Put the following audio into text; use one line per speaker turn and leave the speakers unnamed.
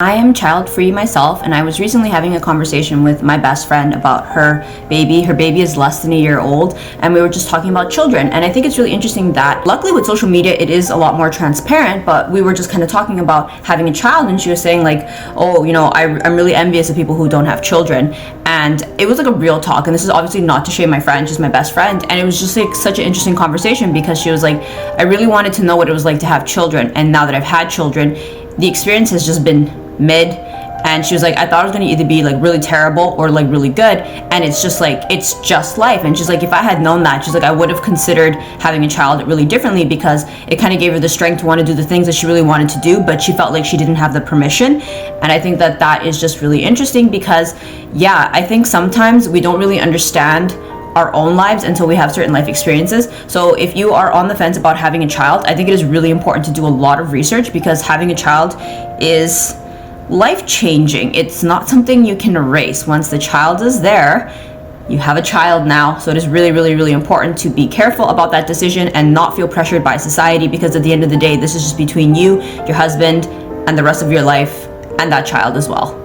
I am child free myself, and I was recently having a conversation with my best friend about her baby. Her baby is less than a year old, and we were just talking about children. And I think it's really interesting that luckily with social media it is a lot more transparent, but we were just kind of talking about having a child, and she was saying like, oh, I'm really envious of people who don't have children. And it was like a real talk, and this is obviously not to shame my friend, she's my best friend, and it was just like such an interesting conversation because she was like, I really wanted to know what it was like to have children, and now that I've had children, the experience has just been mid. And she was like, I thought it was gonna either be like really terrible or like really good, and it's just life. And she's like, if I had known that, she's like, I would have considered having a child really differently, because it kind of gave her the strength to want to do the things that she really wanted to do, but she felt like she didn't have the permission. And I think that that is just really interesting because I think sometimes we don't really understand our own lives until we have certain life experiences. So if you are on the fence about having a child, I think it is really important to do a lot of research, because having a child is life-changing. It's not something you can erase. Once the child is there, you have a child now. So it is really, really, really important to be careful about that decision and not feel pressured by society, because at the end of the day, this is just between you, your husband, and the rest of your life, and that child as well.